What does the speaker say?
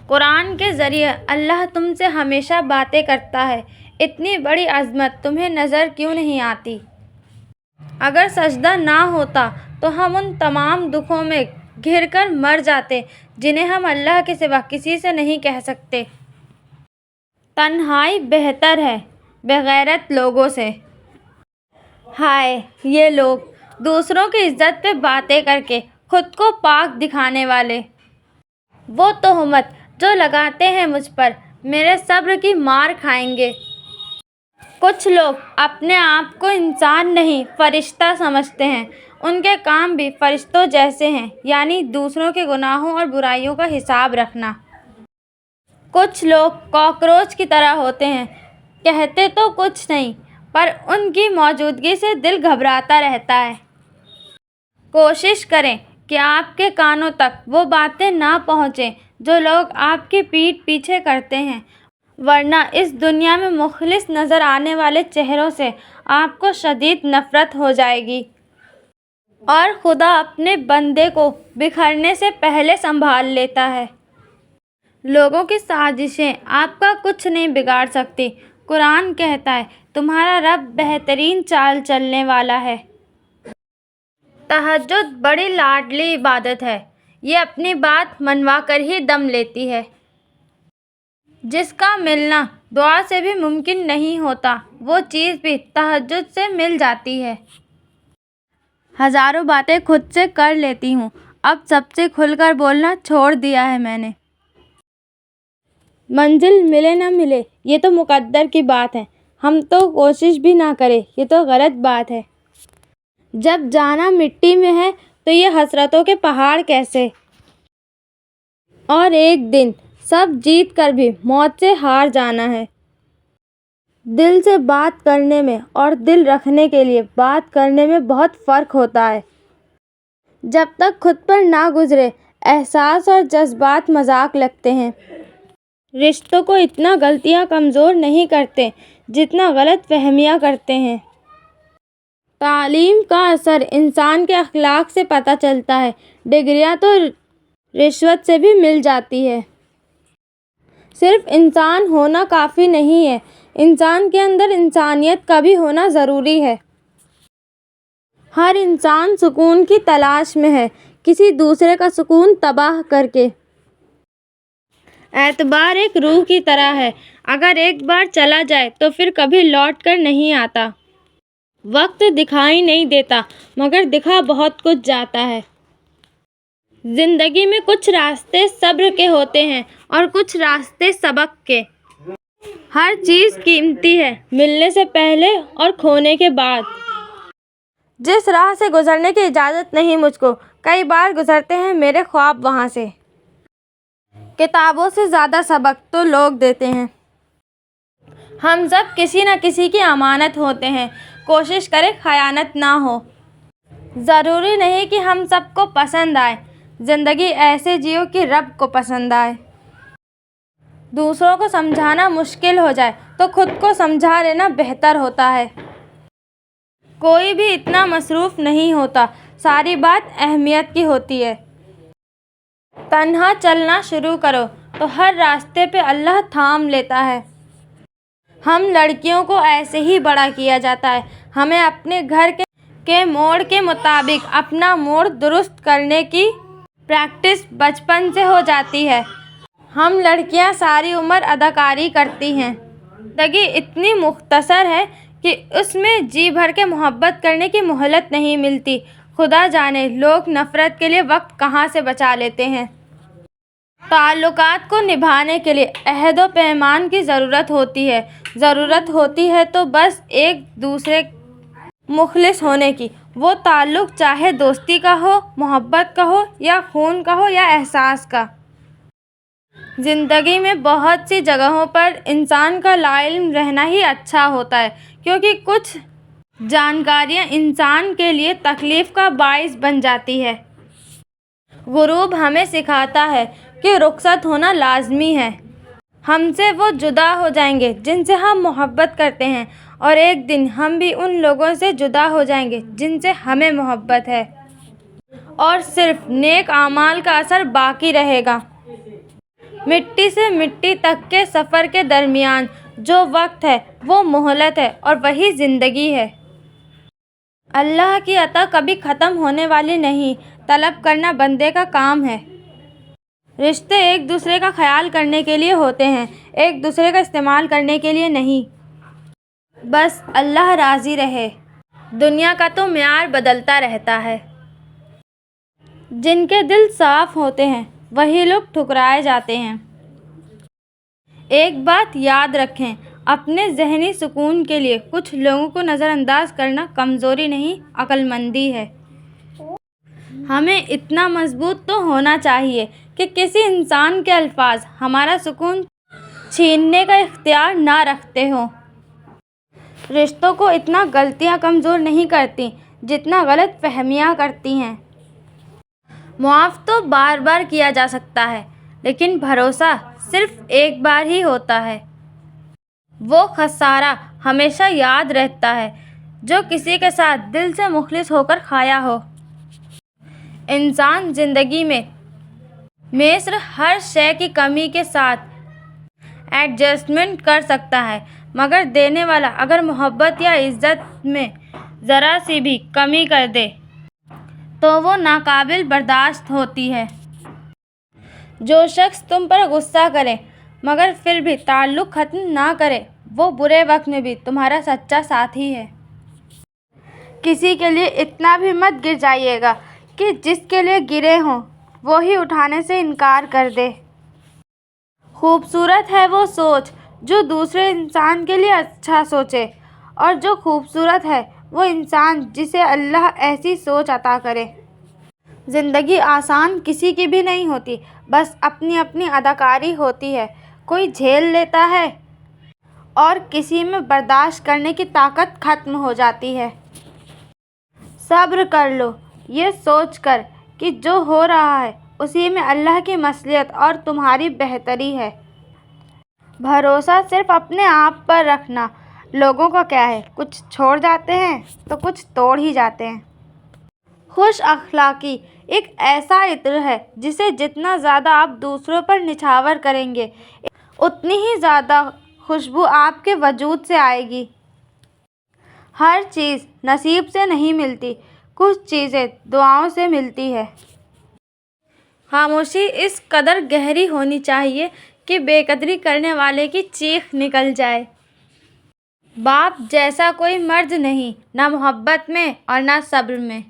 قرآن کے ذریعے اللہ تم سے ہمیشہ باتیں کرتا ہے۔ اتنی بڑی عظمت تمہیں نظر کیوں نہیں آتی؟ اگر سجدہ نہ ہوتا تو ہم ان تمام دکھوں میں گھر کر مر جاتے جنہیں ہم اللہ کے سوا کسی سے نہیں کہہ سکتے۔ تنہائی بہتر ہے بغیرت لوگوں سے۔ ہائے یہ لوگ، دوسروں کی عزت پہ باتیں کر کے خود کو پاک دکھانے والے۔ وہ تہمت جو لگاتے ہیں مجھ پر، میرے صبر کی مار کھائیں گے۔ کچھ لوگ اپنے آپ کو انسان نہیں فرشتہ سمجھتے ہیں۔ ان کے کام بھی فرشتوں جیسے ہیں، یعنی دوسروں کے گناہوں اور برائیوں کا حساب رکھنا۔ کچھ لوگ کاکروچ کی طرح ہوتے ہیں، کہتے تو کچھ نہیں پر ان کی موجودگی سے دل گھبراتا رہتا ہے۔ کوشش کریں کہ آپ کے کانوں تک وہ باتیں نہ پہنچیں جو لوگ آپ کی پیٹھ پیچھے کرتے ہیں، ورنہ اس دنیا میں مخلص نظر آنے والے چہروں سے آپ کو شدید نفرت ہو جائے گی، اور خدا اپنے بندے کو بکھرنے سے پہلے سنبھال لیتا ہے۔ لوگوں کی سازشیں آپ کا کچھ نہیں بگاڑ سکتی۔ قرآن کہتا ہے تمہارا رب بہترین چال چلنے والا ہے۔ تہجد بڑی لاڈلی عبادت ہے، یہ اپنی بات منوا کر ہی دم لیتی ہے۔ جس کا ملنا دعا سے بھی ممکن نہیں ہوتا، وہ چیز بھی تہجد سے مل جاتی ہے۔ ہزاروں باتیں خود سے کر لیتی ہوں، اب سب سے کھل کر بولنا چھوڑ دیا ہے میں نے۔ منزل ملے نہ ملے یہ تو مقدر کی بات ہے، ہم تو کوشش بھی نہ کریں یہ تو غلط بات ہے۔ جب جانا مٹی میں ہے تو یہ حسرتوں کے پہاڑ کیسے؟ اور ایک دن سب جیت کر بھی موت سے ہار جانا ہے۔ دل سے بات کرنے میں اور دل رکھنے کے لیے بات کرنے میں بہت فرق ہوتا ہے۔ جب تک خود پر نہ گزرے، احساس اور جذبات مذاق لگتے ہیں۔ رشتوں کو اتنا غلطیاں کمزور نہیں کرتے جتنا غلط فہمیاں کرتے ہیں۔ تعلیم کا اثر انسان کے اخلاق سے پتہ چلتا ہے، ڈگریاں تو رشوت سے بھی مل جاتی ہے۔ صرف انسان ہونا کافی نہیں ہے، انسان کے اندر انسانیت کا بھی ہونا ضروری ہے۔ ہر انسان سکون کی تلاش میں ہے، کسی دوسرے کا سکون تباہ کر کے۔ اعتبار ایک روح کی طرح ہے، اگر ایک بار چلا جائے تو پھر کبھی لوٹ کر نہیں آتا۔ وقت دکھائی نہیں دیتا مگر دکھا بہت کچھ جاتا ہے۔ زندگی میں کچھ راستے صبر کے ہوتے ہیں اور کچھ راستے سبق کے۔ ہر چیز قیمتی ہے، ملنے سے پہلے اور کھونے کے بعد۔ جس راہ سے گزرنے کی اجازت نہیں مجھ کو، کئی بار گزرتے ہیں میرے خواب وہاں سے۔ کتابوں سے زیادہ سبق تو لوگ دیتے ہیں۔ ہم سب کسی نہ کسی کی امانت ہوتے ہیں، کوشش کریں خیانت نہ ہو۔ ضروری نہیں کہ ہم سب کو پسند آئے، زندگی ایسے جیو کہ رب کو پسند آئے۔ دوسروں کو سمجھانا مشکل ہو جائے تو خود کو سمجھا لینا بہتر ہوتا ہے۔ کوئی بھی اتنا مصروف نہیں ہوتا، ساری بات اہمیت کی ہوتی ہے۔ تنہا چلنا شروع کرو تو ہر راستے پہ اللہ تھام لیتا ہے۔ ہم لڑکیوں کو ایسے ہی بڑا کیا جاتا ہے، ہمیں اپنے گھر کے موڑ کے مطابق اپنا موڑ درست کرنے کی پریکٹس بچپن سے ہو جاتی ہے۔ ہم لڑکیاں ساری عمر اداکاری کرتی ہیں۔ زندگی اتنی مختصر ہے کہ اس میں جی بھر کے محبت کرنے کی مہلت نہیں ملتی۔ خدا جانے لوگ نفرت کے لیے وقت کہاں سے بچا لیتے ہیں۔ تعلقات کو نبھانے کے لیے عہد و پیمان کی ضرورت ہوتی ہے تو بس ایک دوسرے مخلص ہونے کی۔ وہ تعلق چاہے دوستی کا ہو، محبت کا ہو یا خون کا ہو یا احساس کا۔ زندگی میں بہت سی جگہوں پر انسان کا لا علم رہنا ہی اچھا ہوتا ہے، کیونکہ کچھ جانکاریاں انسان کے لیے تکلیف کا باعث بن جاتی ہے۔ غروب ہمیں سکھاتا ہے کہ رخصت ہونا لازمی ہے۔ ہم سے وہ جدا ہو جائیں گے جن سے ہم محبت کرتے ہیں، اور ایک دن ہم بھی ان لوگوں سے جدا ہو جائیں گے جن سے ہمیں محبت ہے، اور صرف نیک اعمال کا اثر باقی رہے گا۔ مٹی سے مٹی تک کے سفر کے درمیان جو وقت ہے وہ مہلت ہے اور وہی زندگی ہے۔ اللہ کی عطا کبھی ختم ہونے والی نہیں، طلب کرنا بندے کا کام ہے۔ رشتے ایک دوسرے کا خیال کرنے کے لیے ہوتے ہیں، ایک دوسرے کا استعمال کرنے کے لیے نہیں۔ بس اللہ راضی رہے۔ دنیا کا تو معیار بدلتا رہتا ہے۔ جن کے دل صاف ہوتے ہیں وہی لوگ ٹھکرائے جاتے ہیں۔ ایک بات یاد رکھیں، اپنے ذہنی سکون کے لیے کچھ لوگوں کو نظر انداز کرنا کمزوری نہیں، عقل مندی ہے۔ ہمیں اتنا مضبوط تو ہونا چاہیے کہ کسی انسان کے الفاظ ہمارا سکون چھیننے کا اختیار نہ رکھتے ہوں۔ رشتوں کو اتنا غلطیاں کمزور نہیں کرتی جتنا غلط فہمیاں کرتی ہیں۔ معاف تو بار بار کیا جا سکتا ہے، لیکن بھروسہ صرف ایک بار ہی ہوتا ہے۔ وہ خسارہ ہمیشہ یاد رہتا ہے جو کسی کے ساتھ دل سے مخلص ہو کر کھایا ہو۔ انسان زندگی میں مثل ہر شے کی کمی کے ساتھ ایڈجسٹمنٹ کر سکتا ہے، مگر دینے والا اگر محبت یا عزت میں ذرا سی بھی کمی کر دے تو وہ ناقابل برداشت ہوتی ہے۔ جو شخص تم پر غصہ کرے مگر پھر بھی تعلق ختم نہ کرے وہ برے وقت میں بھی تمہارا سچا ساتھی ہے۔ کسی کے لیے اتنا بھی مت گر جائیے گا کہ جس کے لیے گرے ہوں وہی اٹھانے سے انکار کر دے۔ خوبصورت ہے وہ سوچ جو دوسرے انسان کے لیے اچھا سوچے، اور جو خوبصورت ہے وہ انسان جسے اللہ ایسی سوچ عطا کرے۔ زندگی آسان کسی کی بھی نہیں ہوتی، بس اپنی اپنی اداکاری ہوتی ہے۔ کوئی جھیل لیتا ہے اور کسی میں برداشت کرنے کی طاقت ختم ہو جاتی ہے۔ صبر کر لو، یہ سوچ کر کہ جو ہو رہا ہے اسی میں اللہ کی مصلحت اور تمہاری بہتری ہے۔ بھروسہ صرف اپنے آپ پر رکھنا۔ لوگوں کا کیا ہے، کچھ چھوڑ جاتے ہیں تو کچھ توڑ ہی جاتے ہیں۔ خوش اخلاقی ایک ایسا عطر ہے جسے جتنا زیادہ آپ دوسروں پر نچھاور کریں گے اتنی ہی زیادہ خوشبو آپ کے وجود سے آئے گی۔ ہر چیز نصیب سے نہیں ملتی، کچھ چیزیں دعاؤں سے ملتی ہے۔ خاموشی اس قدر گہری ہونی چاہیے کہ بے قدری کرنے والے کی چیخ نکل جائے۔ باپ جیسا کوئی مرد نہیں، نہ محبت میں اور نہ صبر میں۔